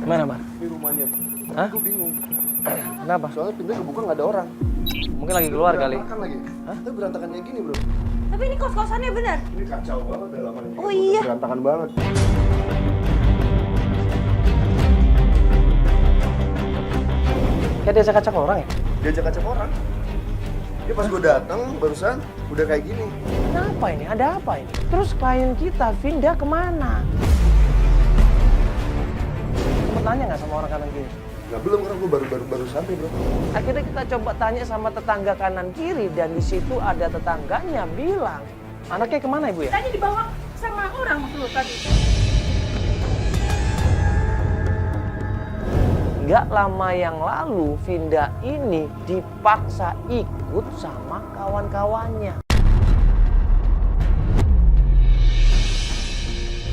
Gimana, Mar? Ini rumahnya. Hah? Gue bingung. Kenapa? Soalnya pintunya kebuka nggak ada orang. Mungkin lagi keluar kali. Berantakan lagi. Hah? Tapi berantakan kayak gini, bro. Tapi ini kos-kosannya benar. Ini kacau banget dalaman ini. Oh iya. Berantakan banget. Kayak dia acak-acak orang ya? Diajak kacau orang. Dia pas gue datang barusan udah kayak gini. Kenapa ini? Ada apa ini? Terus klien kita, Vinda, kemana? Sempet nanya nggak sama orang kanan kiri? Nggak, belum, karena gue baru sampai, bro. Akhirnya kita coba tanya sama tetangga kanan kiri dan di situ ada tetangganya bilang, anaknya kemana ibu ya? Tadi dibawa sama orang tuh tadi. Nggak lama yang lalu, Vinda ini dipaksa ikut sama kawan-kawannya.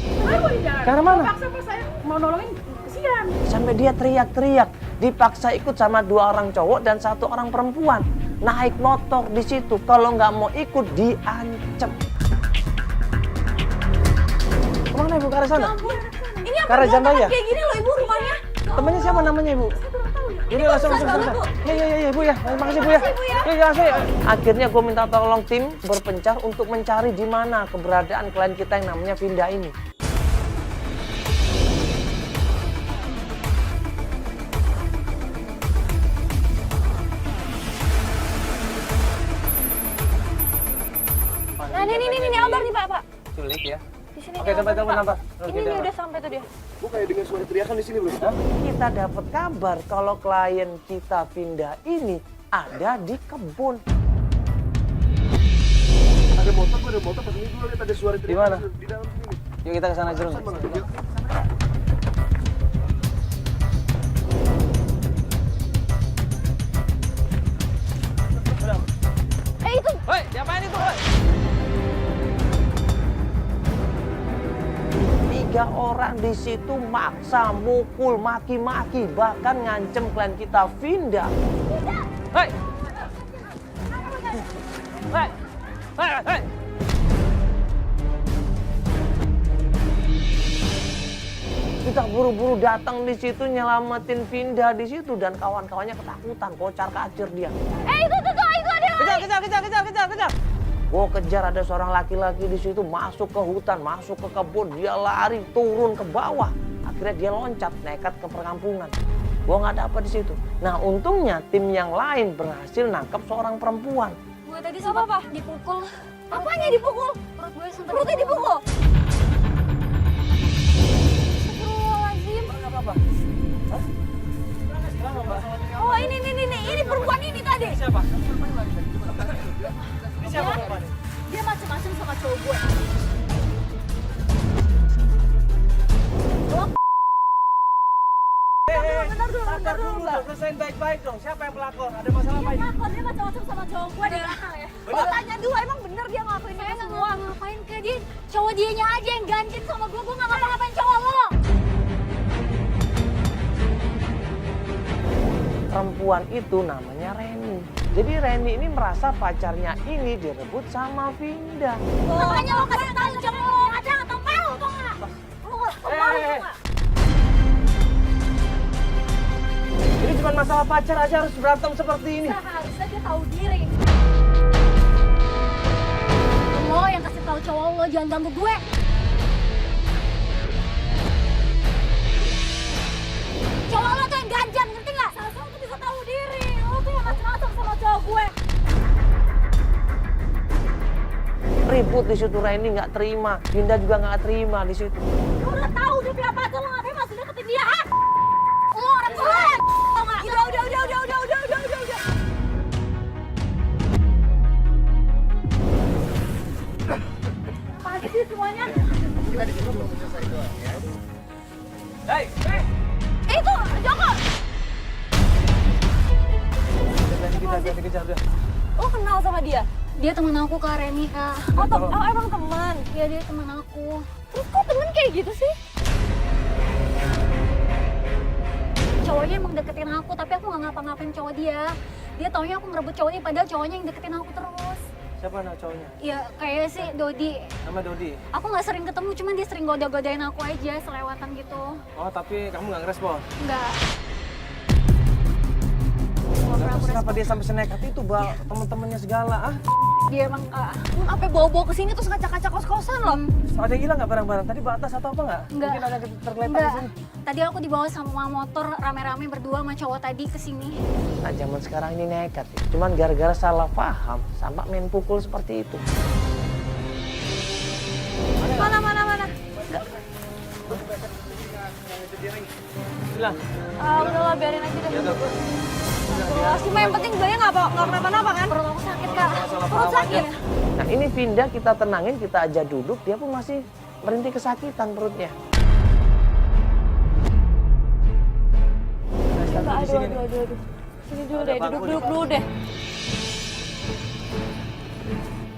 Kenapa di jalan? Karena mana? Paksa pas saya mau nolongin, kesian. Sampai dia teriak-teriak, dipaksa ikut sama 2 orang cowok dan 1 orang perempuan. Naik motor di situ, kalau nggak mau ikut diancam. Kemana ibu? Ke arah sana? Ya ampun. Ini apa Karena Jambaya? berantakan kayak gini loh ibu rumahnya. Temennya siapa namanya ibu? Saya kurang tahu ya. Ini langsung. Ya ibu ya. Makasih ibu ya. Ya saya. Akhirnya gue minta tolong tim berpencar untuk mencari di mana keberadaan klien kita yang namanya Vinda ini. Nah ini Albar nih Pak. Sulit ya. Di sini. Oke, sampai telepon Albar. Ini nih udah sampai tuh dia. Gue kayak dengar suara teriakan di sini, bro. Kita dapat kabar kalau klien kita Vinda ini ada di kebun. Ada motor pas ini gue lihat ada suara teriakan. Di mana? Di dalam sini. Yuk kita ke sana aja. Sana, yuk. Itu. Hoi, diapain itu? Hoi? 3 orang di situ maksa, mukul, maki-maki, bahkan ngancem klien kita Vinda. Hei! Hei! Hei! Kita buru-buru datang di situ nyelamatin Vinda di situ dan kawan-kawannya ketakutan, kocar-kacir dia. Itu ada. Kejar. Gue kejar, ada seorang laki-laki di situ masuk ke hutan, masuk ke kebun, dia lari turun ke bawah. Akhirnya dia loncat nekat ke perkampungan. Gue nggak dapet di situ. Nah untungnya tim yang lain berhasil nangkep seorang perempuan. Gue tadi sempat dipukul. Apanya dipukul? Perut gue sempat Perutnya dipukul. Astagfirullahaladzim. Apa? Oh ini perempuan ini tadi. Siapa? Dia macam-macam sama cowok gue. Bentar dulu. Selesain baik-baik dong. Siapa yang pelakor? Ada masalah apa ini? Dia macam-macam sama cowok gue di belakang ya. Gue tanya dulu, emang bener dia ngelakuin Saya itu nggak semua? ngapain ke dia. Cowok dianya aja yang ganjin sama gue nggak ngapa-ngapain cowok lo. Perempuan itu namanya Reni. Jadi Reni ini merasa pacarnya ini direbut sama Vinda. Makanya lo kasih tahu cowok lo ada atau mau atau nggak? Lo mau nggak? Ini cuma masalah pacar aja harus berantem seperti ini. Seharusnya dia tahu diri. Lo yang kasih tahu cowok lo jangan ganggu gue. Cowok lo tuh yang ganjan, ngerti nggak? Seharusnya lo tuh bisa tahu diri. Lo tuh yang macam-macam sama cowok gue. Ribut di situ, Reni nggak terima, Vinda juga nggak terima di situ. Lo udah tahu dia punya pacar, lo ngapain masih deketin dia? Ah! Lo orang jelek. Tau nggak? Udah. Pagi sih semuanya. Kita di sini belum selesai doang ya. Hei! Itu Joko. Kita kejar dia. Lo kenal sama dia? Dia teman aku Kak Reni Kak. Oh emang teman. Iya dia teman aku. Terus kok temen kayak gitu sih? Cowoknya emang deketin aku tapi aku nggak ngapa-ngapain cowok dia. Dia taunya aku ngerebut cowoknya padahal cowoknya yang deketin aku terus. Siapa nama cowoknya? Ya kayak sih Dodi. Nama Dodi. Aku nggak sering ketemu, cuman dia sering goda-godain aku aja selewatan gitu. Oh, tapi kamu nggak ngerespon? Enggak. Terus kenapa dia sampai senekat itu, Bal? Temen-temennya segala, ah? Dia emang apa bawa-bawa ke sini terus kaca-kaca kos-kosan loh. Ada yang hilang nggak barang-barang? Tadi batas atau apa nggak? Enggak. Mungkin ada yang tergeletak di Enggak. sini. Tadi aku dibawa sama motor rame-rame berdua sama cowok tadi ke sini. Nah, zaman sekarang ini nekat ya. Cuman gara-gara salah paham sampai main pukul seperti itu. Mana? Bilang. Udahlah biarin aja deh. Cuma yang penting dia nggak kenapa-napa kan? Perut aku sakit, Kak. Perut sakit. Nah ini Vinda kita tenangin, kita aja duduk, dia pun masih berhenti kesakitan perutnya. Aduh. Sini dulu deh, duduk dulu deh.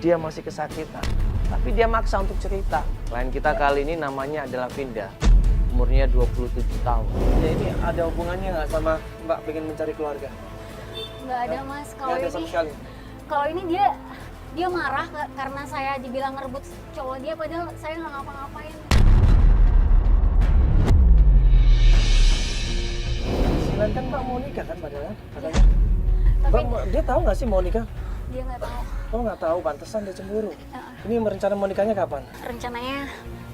Dia masih kesakitan, tapi dia maksa untuk cerita. Klien kita kali ini namanya adalah Vinda, umurnya 27 tahun. Ya ini ada hubungannya nggak sama Mbak pengen mencari keluarga? Nggak ada, Mas. Kalau Nggak ada sama ini sekali. kalau ini dia marah karena saya dibilang ngerebut cowok dia, padahal saya nggak ngapa-ngapain. Silan kan Mbak mau nikah kan padahal katanya. Tapi Mbak, dia tahu nggak sih mau nikah? dia nggak tahu. Oh nggak tahu, pantesan dia cemburu. Ya, Ini rencana mau nikahnya kapan? rencananya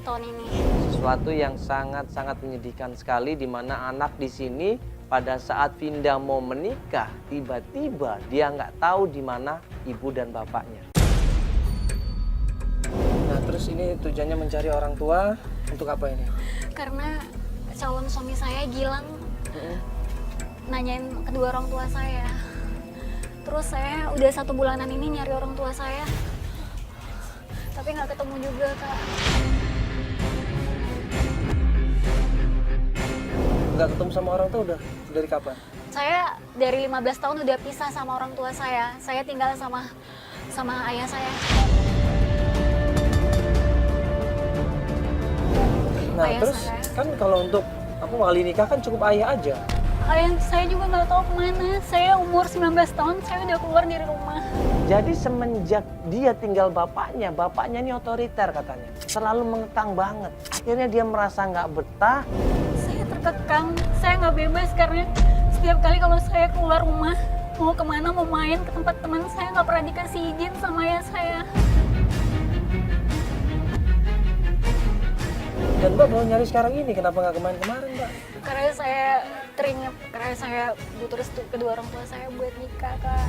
tahun ini. Sesuatu yang sangat-sangat menyedihkan sekali, di mana anak di sini pada saat Vinda mau menikah, tiba-tiba dia nggak tahu di mana ibu dan bapaknya. Nah terus ini tujuannya mencari orang tua untuk apa ini? Karena calon suami saya Gilang nanyain kedua orang tua saya. Terus saya udah 1 bulanan ini nyari orang tua saya, tapi nggak ketemu juga, Kak. Nggak ketemu sama orang tua udah dari kapan? Saya dari 15 tahun udah pisah sama orang tua saya. Saya tinggal sama ayah saya. Nah Ayah terus saya. kan kalau untuk apa wali nikah kan cukup ayah aja. Ayah saya juga nggak tahu kemana. Saya umur 19 tahun, saya udah keluar dari rumah. Jadi semenjak dia tinggal bapaknya ini otoriter katanya. Selalu mengekang banget. Akhirnya dia merasa nggak betah. Saya terkekang, saya nggak bebas karena setiap kali kalau saya keluar rumah, mau kemana, mau main ke tempat teman, saya nggak pernah dikasih izin sama ayah saya. Dan Mbak mau nyari sekarang ini, kenapa nggak kemarin-kemarin Mbak? Karena saya teringat, karena saya butuh restu kedua orang tua saya buat nikah, Kak.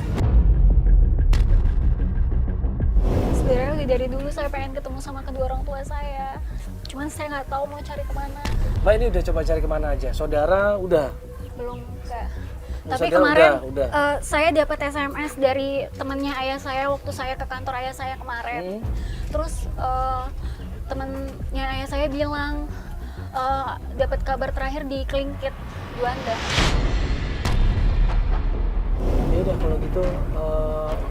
Sebenarnya dari dulu saya pengen ketemu sama kedua orang tua saya. Cuman saya nggak tahu mau cari kemana. Mbak ini udah coba cari kemana aja? Saudara udah? Belum, Kak. Oh, Tapi saudara kemarin udah. saya dapat SMS dari temennya ayah saya waktu saya ke kantor ayah saya kemarin. Terus temennya ayah saya bilang dapat kabar terakhir di Klingkit Juanda. Ya udah kalau gitu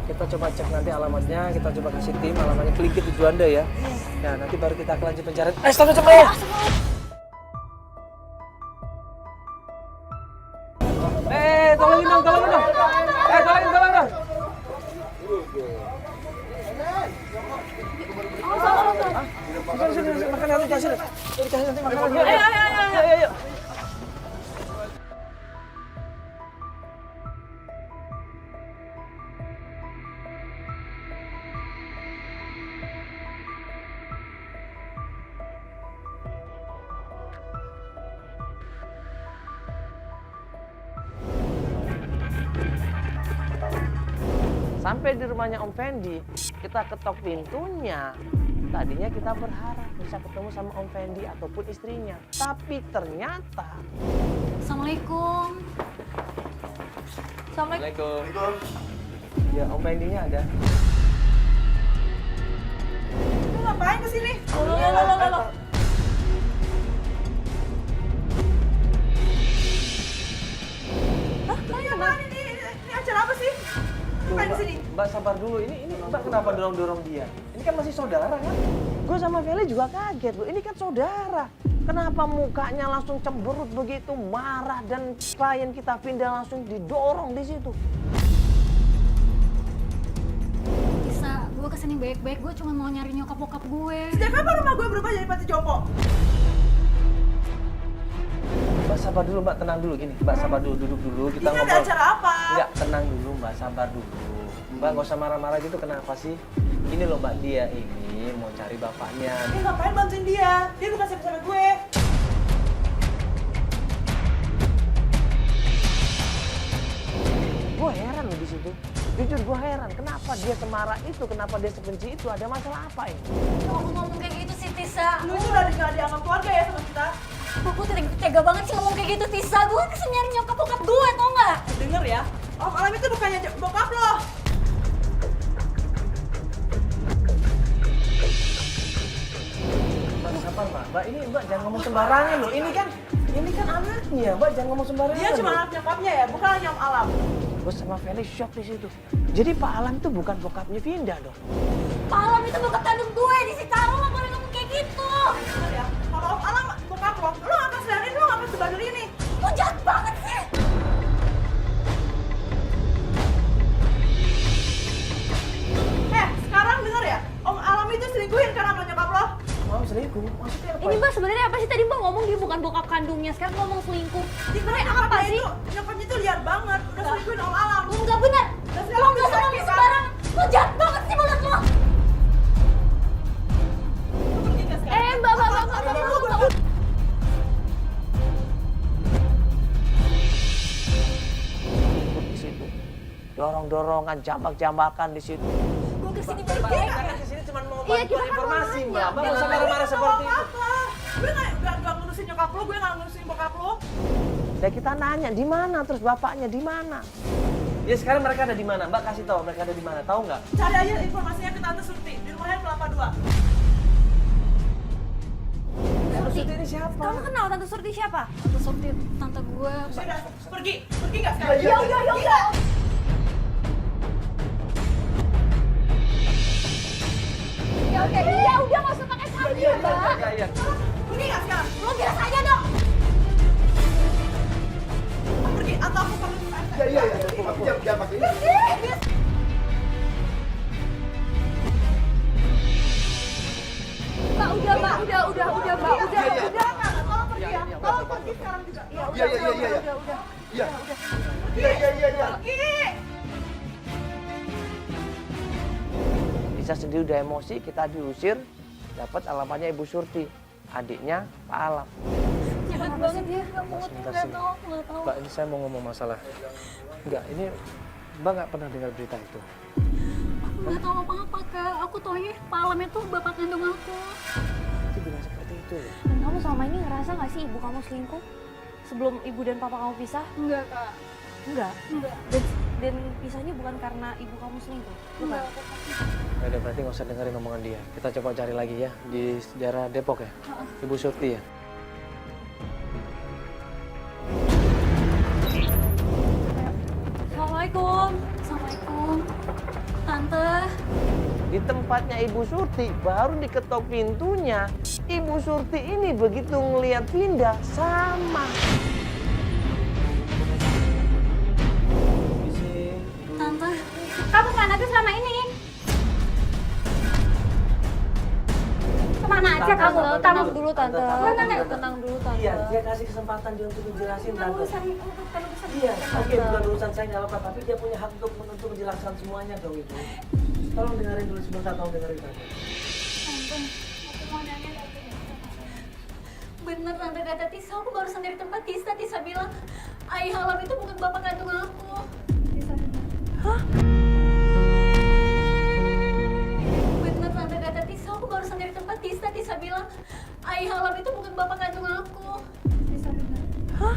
kita coba cek nanti alamatnya, kita coba kasih tim alamatnya Klingkit di Juanda ya. Nah nanti baru kita akan lanjut pencarian. Stop coba ya. Tolongin dong. Tolongin dong. Sini, makan nanti kasih. Dikasih nanti makanan. Ayo. Sampai di rumahnya Om Fendi, kita ketok pintunya. Tadinya kita berharap bisa ketemu sama Om Fendi ataupun istrinya. Tapi ternyata... Assalamualaikum. Assalamualaikum. Ya, Om Fendi-nya ada. Lu ngapain kesini? Loh. Hah? Ngapain ini? Ini acara apa sih? Ngapain di sini? Mbak sabar dulu, ini Mbak kenapa dorong-dorong dia? Ini kan masih saudara kan? Gue sama Feli juga kaget loh, ini kan saudara. Kenapa mukanya langsung cemberut begitu, marah, dan klien kita pindah langsung didorong di situ? gue kesini baik-baik, gue cuma mau nyari nyokap bokap gue. Sejak kapan rumah gue berubah jadi panti jompo? Mbak sabar dulu Mbak, tenang dulu gini. Mbak sabar dulu, duduk dulu, kita Ini ada ngobrol. acara apa? Enggak, tenang dulu Mbak, sabar dulu. Mbak nggak usah marah-marah gitu, kenapa sih? Ini loh Mbak, dia ini mau cari bapaknya. Dia ngapain bantuin dia? Dia bukan siapa-siapa gue. Gue heran loh di situ. Jujur gue heran, kenapa dia semarah itu, kenapa dia sebenci itu, ada masalah apa ini? Ngomong kayak gitu sih Tisa. Lu itu udah nggak dianggap keluarga ya sama kita? Aku tega banget sih ngomong kayak gitu Tisa. Gue kesini nyari nyokap bokap gue, tau nggak? Denger ya, Om Alam itu bukannya bokap lo. Mbak sabar Mbak, Mbak ini Mbak jangan ngomong sembarangan loh. Ini kan anaknya, Mbak jangan ngomong sembarangan. Dia cuma loh. anak nyokapnya ya, bukan hanya Om Alam. Gue sama Felix shock di situ. Jadi Pak Alam itu bukan bokapnya Vinda dong. Pak Alam itu bokap kandung gue, di Citarum nggak boleh ngomong kayak gitu. Denger ya, kalau Om Alam bokap lo nggak akan sedarin, lo nggak akan sebadul ini. Lo jahat banget sih. Sekarang denger ya, Om Alam itu selingkuhin karena sama nyokap lo. Mau selingkuh, maksudnya apa? Ini Mbak sebenarnya apa sih? Tadi Mbak ngomong dia bukan bokap kandungnya, sekarang ngomong selingkuh. Sebenarnya apa sih? Nyokapnya itu liar banget, udah selingkuhin Om Alam. Lo nggak benar. Lo nggak usah ngomong sembarangan. Lo jahat banget sih mulut lo. Mbak. Di situ. Dorong-dorongan, jambak-jambakan di situ. Gue kesini baik-baik. Karena kesini cuma mau Iya, kita bantuan kan informasi mau Mbak. nanya. Mbak nggak usah marah-marah seperti itu. Gue nggak ngurusin nyokap lo, gue nggak ngurusin bokap lo. Dan kita nanya di mana, terus bapaknya di mana? Ya sekarang mereka ada di mana? Mbak kasih tahu mereka ada di mana, tahu nggak? Cari aja informasinya ke Tante Surti di rumahnya Kelapa 2. Surti ini siapa? Kamu kenal Tante Surti siapa? Tante Surti, tante gue. Sudah, pergi nggak sekarang? Iya, iya. Ya udah, ya udah nggak usah pakai sapi ya Mbak. Iya. Pergi nggak sekarang? Lo biasa aja dong. Pergi atau aku panggil Tante. Iya. Aku jangan pakai ini. Mbak udah Mbak, udah Mbak, udah. Udah, tolong pergi ya. Tolong pergi sekarang juga. Iya. Iya. Pergi. Bisa sendiri udah emosi, kita diusir, dapat alamatnya Ibu Surti, adiknya Pak Alam. Jahat banget ya. Nggak mau, Sebentar nggak sini. tahu, nggak tahu. Mbak ini saya mau ngomong masalah. Enggak, ini Mbak nggak pernah dengar berita itu. Aku nggak tahu apa-apa kak. Aku taunya Pak Alam itu bapak kandung aku. Itu bilang seperti itu loh. Dan kamu selama ini ngerasa nggak sih ibu kamu selingkuh? Sebelum ibu dan papa kamu pisah? Enggak kak. Enggak. Dan pisahnya bukan karena ibu kamu selingkuh? Bukan. Ya udah berarti nggak usah dengerin omongan dia. Kita coba cari lagi ya di daerah Depok ya. Ibu Surti ya. Assalamualaikum. Assalamualaikum. Tante. Di tempatnya Ibu Surti, baru diketok pintunya. Ibu Surti ini begitu ngelihat Vinda, sama. Tante. Kamu kemana tuh selama ini? Kemana aja kamu? Tenang dulu Tante. Tenang dulu Tante. Iya, dia kasih kesempatan dia untuk menjelasin Tante. Iya, oke bukan urusan saya nggak apa-apa, tapi dia punya hak untuk menjelaskan semuanya dong Ibu. Tolong dengerin dulu sebentar, tolong dengerin Tante. Tante. Aku mau nanya Tante. Bener Tante kata Tisa, aku barusan dari tempat Tisa. Tisa bilang, Ayah Alam itu bukan bapak kandung aku. Tisa bener. Hah? Bener Tante kata Tisa, aku barusan dari tempat Tisa. Tisa bilang, Ayah Alam itu bukan bapak kandung aku. Tisa bener. Hah?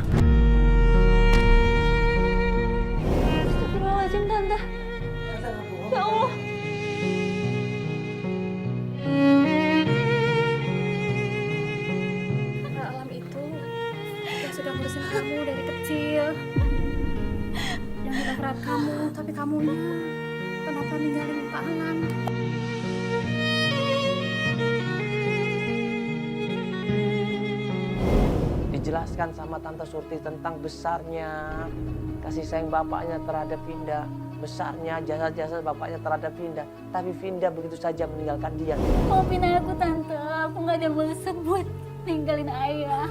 Astagfirullahaladzim Tante. Ya Allah. Pak Alam itu yang sudah ngurusin kamu dari kecil. Yang udah berat kamu, tapi kamunya kenapa ninggalin Pak Alam? Dijelaskan sama Tante Surti tentang besarnya kasih sayang bapaknya terhadap Vinda. besarnya jasa-jasa bapaknya terhadap Vinda. Tapi Vinda begitu saja meninggalkan dia. Maafin aku tante, aku nggak ada maksud buat ninggalin ayah.